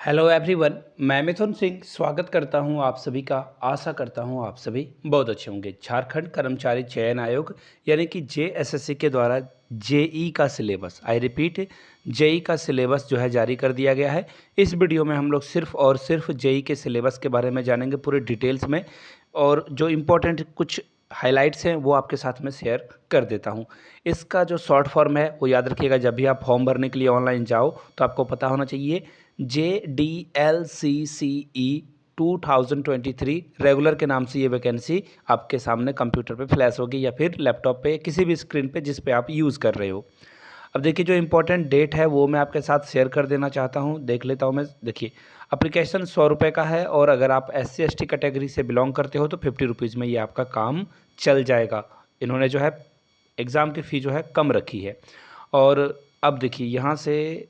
Hello everyone, मैं मिथुन सिंह स्वागत करता हूं आप सभी का। आशा करता हूं आप सभी बहुत अच्छे होंगे। झारखंड कर्मचारी चयन आयोग यानी कि जेएसएससी के द्वारा जेई का सिलेबस, आई रिपीट, जेई का सिलेबस जो है जारी कर दिया गया है। इस वीडियो में हम लोग सिर्फ और सिर्फ जेई के सिलेबस के बारे में जानेंगे पूरे डिटेल्स में, और जो इम्पोर्टेंट कुछ हाइलाइट्स हैं वो आपके साथ में शेयर कर देता हूं। इसका जो शॉर्ट फॉर्म है वो याद रखिएगा, जब भी आप फॉर्म भरने के लिए ऑनलाइन जाओ तो आपको पता होना चाहिए JDLCCE 2023 रेगुलर के नाम से ये वैकेंसी आपके सामने कंप्यूटर पे फ्लैश होगी या फिर लैपटॉप पे, किसी भी स्क्रीन पे जिस पे आप यूज़ कर रहे हो। अब देखिए, जो इम्पोर्टेंट डेट है वो मैं आपके साथ शेयर कर देना चाहता हूँ। देख लेता हूँ मैं। देखिए, अप्लीकेशन 100 रुपये का है, और अगर आप SC ST कैटेगरी से बिलोंग करते हो तो 50 रुपीज़ में ये आपका काम चल जाएगा। इन्होंने जो है एग्ज़ाम की फ़ी जो है कम रखी है। और अब देखिए, यहाँ से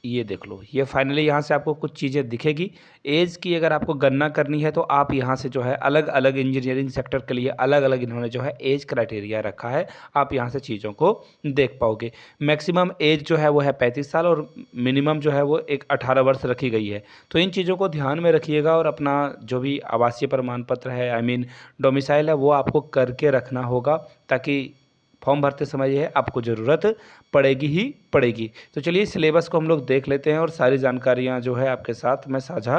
ये देख लो, ये फाइनली यहाँ से आपको कुछ चीज़ें दिखेगी। एज की अगर आपको गणना करनी है तो आप यहाँ से जो है अलग अलग इंजीनियरिंग सेक्टर के लिए अलग अलग इन्होंने जो है एज क्राइटेरिया रखा है। आप यहाँ से चीज़ों को देख पाओगे। मैक्सिमम एज जो है वो है 35 साल, और मिनिमम जो है वो एक 18 वर्ष रखी गई है। तो इन चीज़ों को ध्यान में रखिएगा, और अपना जो भी आवासीय प्रमाण पत्र है, आई मीन डोमिसाइल है, वो आपको करके रखना होगा, ताकि फॉर्म भरते समय यह आपको ज़रूरत पड़ेगी ही पड़ेगी। तो चलिए सिलेबस को हम लोग देख लेते हैं, और सारी जानकारियाँ जो है आपके साथ मैं साझा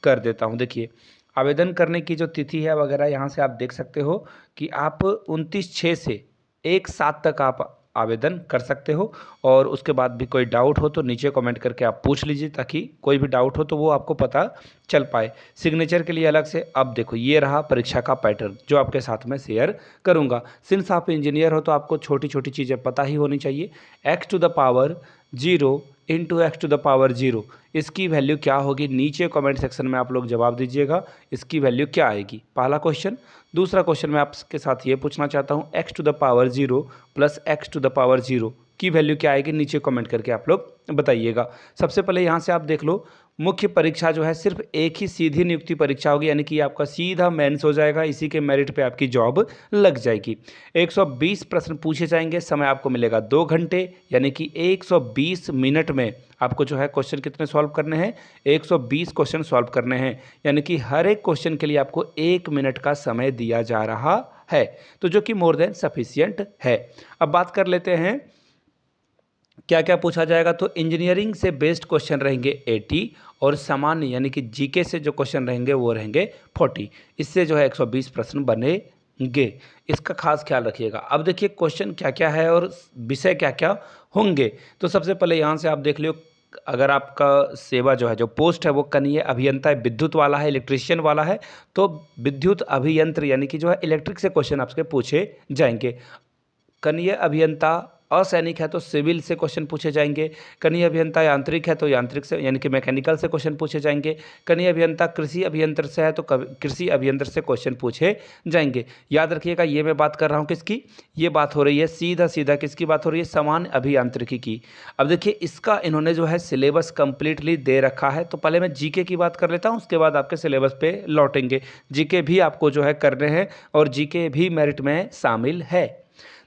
कर देता हूँ। देखिए, आवेदन करने की जो तिथि है वगैरह यहाँ से आप देख सकते हो कि आप 29/6 से 1/7 तक आप आवेदन कर सकते हो। और उसके बाद भी कोई डाउट हो तो नीचे कमेंट करके आप पूछ लीजिए, ताकि कोई भी डाउट हो तो वो आपको पता चल पाए। सिग्नेचर के लिए अलग से अब देखो, ये रहा परीक्षा का पैटर्न जो आपके साथ में शेयर करूंगा। सिंस आप इंजीनियर हो तो आपको छोटी छोटी चीज़ें पता ही होनी चाहिए। x⁻0 इंटू x⁻0, इसकी वैल्यू क्या होगी, नीचे कमेंट सेक्शन में आप लोग जवाब दीजिएगा। इसकी वैल्यू क्या आएगी, पहला क्वेश्चन। दूसरा क्वेश्चन मैं आपके साथ ये पूछना चाहता हूँ, x⁻0 प्लस x⁻0 की वैल्यू क्या आएगी, नीचे कमेंट करके आप लोग बताइएगा। सबसे पहले यहाँ से आप देख लो, मुख्य परीक्षा जो है सिर्फ एक ही सीधी नियुक्ति परीक्षा होगी, यानी कि आपका सीधा मेंस हो जाएगा, इसी के मेरिट पे आपकी जॉब लग जाएगी। 120 प्रश्न पूछे जाएंगे, समय आपको मिलेगा 2 घंटे, यानी कि 120 मिनट में आपको जो है क्वेश्चन कितने सॉल्व करने हैं, 120 क्वेश्चन सॉल्व करने हैं, यानी कि हर एक क्वेश्चन के लिए आपको 1 मिनट का समय दिया जा रहा है, तो जो कि मोर देन सफिशियंट है। अब बात कर लेते हैं क्या क्या पूछा जाएगा। तो इंजीनियरिंग से बेस्ड क्वेश्चन रहेंगे 80, और सामान्य यानी कि जीके से जो क्वेश्चन रहेंगे वो रहेंगे 40। इससे जो है 120 प्रश्न बनेंगे, इसका खास ख्याल रखिएगा। अब देखिए क्वेश्चन क्या क्या है और विषय क्या क्या होंगे। तो सबसे पहले यहाँ से आप देख लियो, अगर आपका सेवा जो है, जो पोस्ट है वो कनीय अभियंता विद्युत वाला है, इलेक्ट्रिशियन वाला है, तो विद्युत अभियंत्र यानी कि जो है इलेक्ट्रिक से क्वेश्चन आपसे पूछे जाएंगे। कनीय अभियंता असैनिक है तो सिविल से क्वेश्चन पूछे जाएंगे। कनीय अभियंता यांत्रिक है तो यांत्रिक से यानी कि मैकेनिकल से क्वेश्चन पूछे जाएंगे। कनीय अभियंता कृषि अभियंत्र से है तो कृषि अभियंत्र से क्वेश्चन पूछे जाएंगे। याद रखिएगा, ये मैं बात कर रहा हूँ किसकी, ये बात हो रही है सीधा सीधा किसकी बात हो रही है, सामान्य अभियांत्रिकी की। अब देखिए, इसका इन्होंने जो है सिलेबस कंप्लीटली दे रखा है। तो पहले मैं जीके की बात कर लेता हूँ, उसके बाद आपके सिलेबस पे लौटेंगे। जीके भी आपको जो है करने हैं, और जीके भी मेरिट में शामिल है।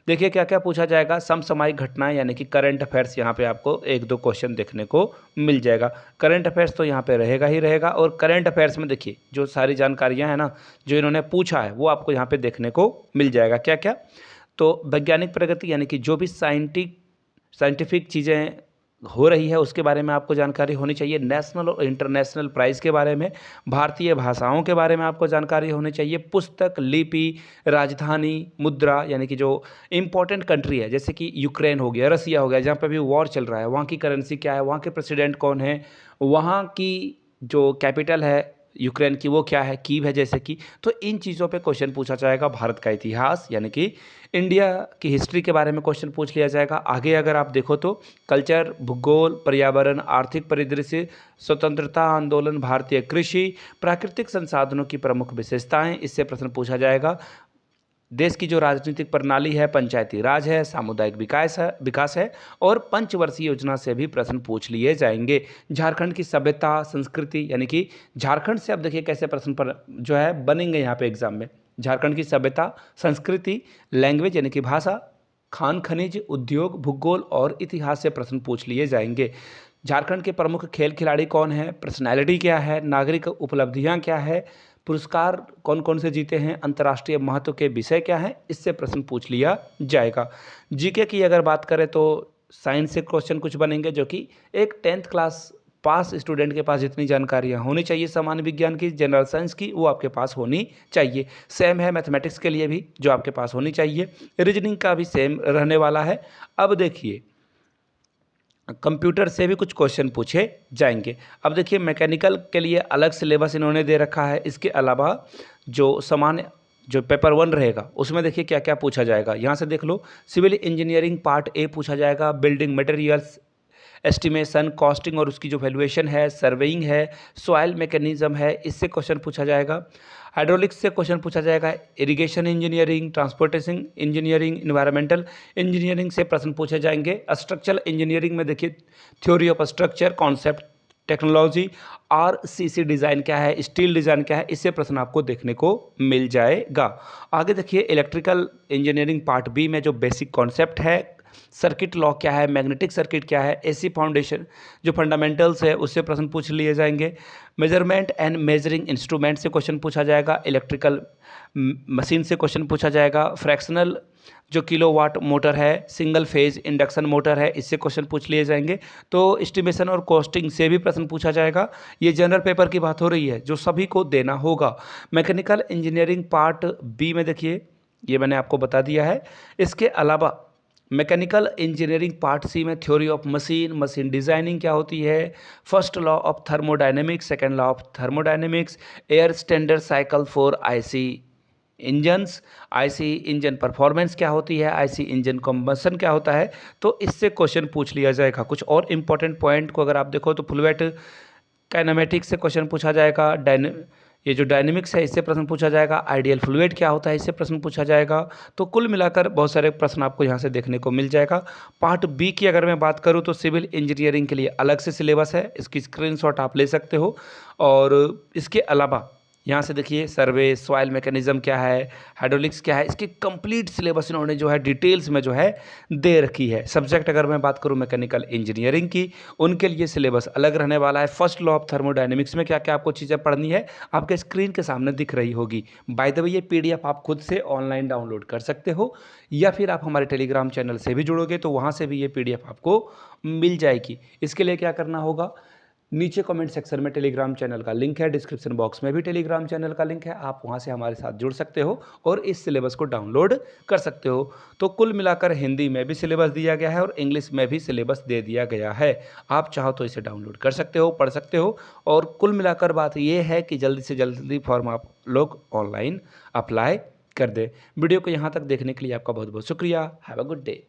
देखिए क्या क्या पूछा जाएगा, समसामयिक घटनाएं यानी कि करंट अफेयर्स, यहाँ पे आपको 1-2 क्वेश्चन देखने को मिल जाएगा। करंट अफेयर्स तो यहाँ पे रहेगा ही रहेगा, और करंट अफेयर्स में देखिए जो सारी जानकारियाँ हैं ना, जो इन्होंने पूछा है वो आपको यहाँ पे देखने को मिल जाएगा। क्या क्या, तो वैज्ञानिक प्रगति यानी कि जो भी साइंटिफिक चीज़ें हो रही है उसके बारे में आपको जानकारी होनी चाहिए। नेशनल और इंटरनेशनल प्राइज़ के बारे में, भारतीय भाषाओं के बारे में आपको जानकारी होनी चाहिए। पुस्तक, लिपि, राजधानी, मुद्रा यानी कि जो इम्पोर्टेंट कंट्री है, जैसे कि यूक्रेन हो गया, रसिया हो गया, जहाँ पे भी वॉर चल रहा है, वहाँ की करेंसी क्या है, वहाँ के प्रेसिडेंट कौन है, वहाँ की जो कैपिटल है यूक्रेन की वो क्या है, कीव है जैसे कि। तो इन चीज़ों पे क्वेश्चन पूछा जाएगा। भारत का इतिहास यानी कि इंडिया की हिस्ट्री के बारे में क्वेश्चन पूछ लिया जाएगा। आगे अगर आप देखो तो कल्चर, भूगोल, पर्यावरण, आर्थिक परिदृश्य, स्वतंत्रता आंदोलन, भारतीय कृषि, प्राकृतिक संसाधनों की प्रमुख विशेषताएं, इससे प्रश्न पूछा जाएगा। देश की जो राजनीतिक प्रणाली है, पंचायती राज है, सामुदायिक विकास है, और पंचवर्षीय योजना से भी प्रश्न पूछ लिए जाएंगे। झारखंड की सभ्यता संस्कृति यानी कि झारखंड से अब देखिए कैसे प्रश्न पर जो है बनेंगे यहाँ पे एग्जाम में। झारखंड की सभ्यता संस्कृति, लैंग्वेज यानी कि भाषा, खान खनिज, उद्योग, भूगोल और इतिहास से प्रश्न पूछ लिए जाएंगे। झारखंड के प्रमुख खेल खिलाड़ी कौन है, पर्सनैलिटी क्या है, नागरिक उपलब्धियां क्या है, पुरस्कार कौन कौन से जीते हैं, अंतर्राष्ट्रीय महत्व के विषय क्या हैं, इससे प्रश्न पूछ लिया जाएगा। जीके की अगर बात करें तो साइंस से क्वेश्चन कुछ बनेंगे जो कि एक 10th क्लास पास स्टूडेंट के पास जितनी जानकारियाँ होनी चाहिए सामान्य विज्ञान की, जनरल साइंस की, वो आपके पास होनी चाहिए। सेम है मैथमेटिक्स के लिए भी, जो आपके पास होनी चाहिए। रीजनिंग का भी सेम रहने वाला है। अब देखिए कंप्यूटर से भी कुछ क्वेश्चन पूछे जाएंगे। अब देखिए मैकेनिकल के लिए अलग सिलेबस इन्होंने दे रखा है। इसके अलावा जो सामान्य जो पेपर 1 रहेगा उसमें देखिए क्या क्या पूछा जाएगा। यहाँ से देख लो, सिविल इंजीनियरिंग पार्ट ए पूछा जाएगा, बिल्डिंग मटेरियल्स, एस्टिमेशन, कॉस्टिंग और उसकी जो वैल्यूएशन है, सर्वेइंग है, सॉइल मैकेनिज्म है, इससे क्वेश्चन पूछा जाएगा। हाइड्रोलिक्स से क्वेश्चन पूछा जाएगा, irrigation engineering, transportation engineering, environmental engineering से प्रश्न पूछे जाएंगे। स्ट्रक्चरल इंजीनियरिंग में देखिए theory of structure, concept, technology, RCC design क्या है, स्टील डिज़ाइन क्या है, इससे प्रश्न आपको देखने को मिल जाएगा। आगे देखिए इलेक्ट्रिकल इंजीनियरिंग पार्ट बी में जो बेसिक कॉन्सेप्ट है, सर्किट लॉ क्या है, मैग्नेटिक सर्किट क्या है, एसी फाउंडेशन जो फंडामेंटल्स है उससे प्रश्न पूछ लिए जाएंगे। मेजरमेंट एंड मेजरिंग इंस्ट्रूमेंट से क्वेश्चन पूछा जाएगा। इलेक्ट्रिकल मशीन से क्वेश्चन पूछा जाएगा। फ्रैक्शनल जो किलोवाट मोटर है, सिंगल फेज इंडक्शन मोटर है, इससे क्वेश्चन पूछ लिए जाएंगे। तो एस्टिमेशन और कॉस्टिंग से भी प्रश्न पूछा जाएगा। ये जनरल पेपर की बात हो रही है जो सभी को देना होगा। मैकेनिकल इंजीनियरिंग पार्ट बी में देखिए ये मैंने आपको बता दिया है। इसके अलावा मैकेनिकल इंजीनियरिंग पार्ट सी में theory of machine, machine designing क्या होती है, first law of thermodynamics, second law of thermodynamics, air standard cycle for IC engines, IC engine performance क्या होती है, आईसी इंजन कंबशन क्या होता है, तो इससे क्वेश्चन पूछ लिया जाएगा। कुछ और इंपॉर्टेंट पॉइंट को अगर आप देखो तो फ्लूइड काइनेमेटिक्स से क्वेश्चन पूछा जाएगा। ये जो डायनेमिक्स है इससे प्रश्न पूछा जाएगा। आइडियल फ्लूइड क्या होता है, इससे प्रश्न पूछा जाएगा। तो कुल मिलाकर बहुत सारे प्रश्न आपको यहाँ से देखने को मिल जाएगा। पार्ट बी की अगर मैं बात करूँ तो सिविल इंजीनियरिंग के लिए अलग से सिलेबस है, इसकी स्क्रीनशॉट आप ले सकते हो। और इसके अलावा यहाँ से देखिए सर्वे, सॉइल मैकेनिज्म क्या है, हाइड्रोलिक्स क्या है, इसकी कंप्लीट सिलेबस इन्होंने जो है डिटेल्स में जो है दे रखी है। सब्जेक्ट अगर मैं बात करूँ मैकेनिकल इंजीनियरिंग की, उनके लिए सिलेबस अलग रहने वाला है। फर्स्ट लॉ ऑफ थर्मोडायनेमिक्स में क्या क्या आपको चीज़ें पढ़नी है आपके स्क्रीन के सामने दिख रही होगी। बाय द वे ये पीडीएफ आप खुद से ऑनलाइन डाउनलोड कर सकते हो, या फिर आप हमारे टेलीग्राम चैनल से भी जुड़ोगे तो वहाँ से भी ये पीडीएफ आपको मिल जाएगी। इसके लिए क्या करना होगा, नीचे कमेंट सेक्शन में टेलीग्राम चैनल का लिंक है, डिस्क्रिप्शन बॉक्स में भी टेलीग्राम चैनल का लिंक है, आप वहां से हमारे साथ जुड़ सकते हो और इस सिलेबस को डाउनलोड कर सकते हो। तो कुल मिलाकर हिंदी में भी सिलेबस दिया गया है और इंग्लिश में भी सिलेबस दे दिया गया है। आप चाहो तो इसे डाउनलोड कर सकते हो, पढ़ सकते हो। और कुल मिलाकर बात यह है कि जल्दी से जल्दी फॉर्म आप लोग ऑनलाइन अप्लाई कर दें। वीडियो को यहाँ तक देखने के लिए आपका बहुत बहुत शुक्रिया। Have a good day.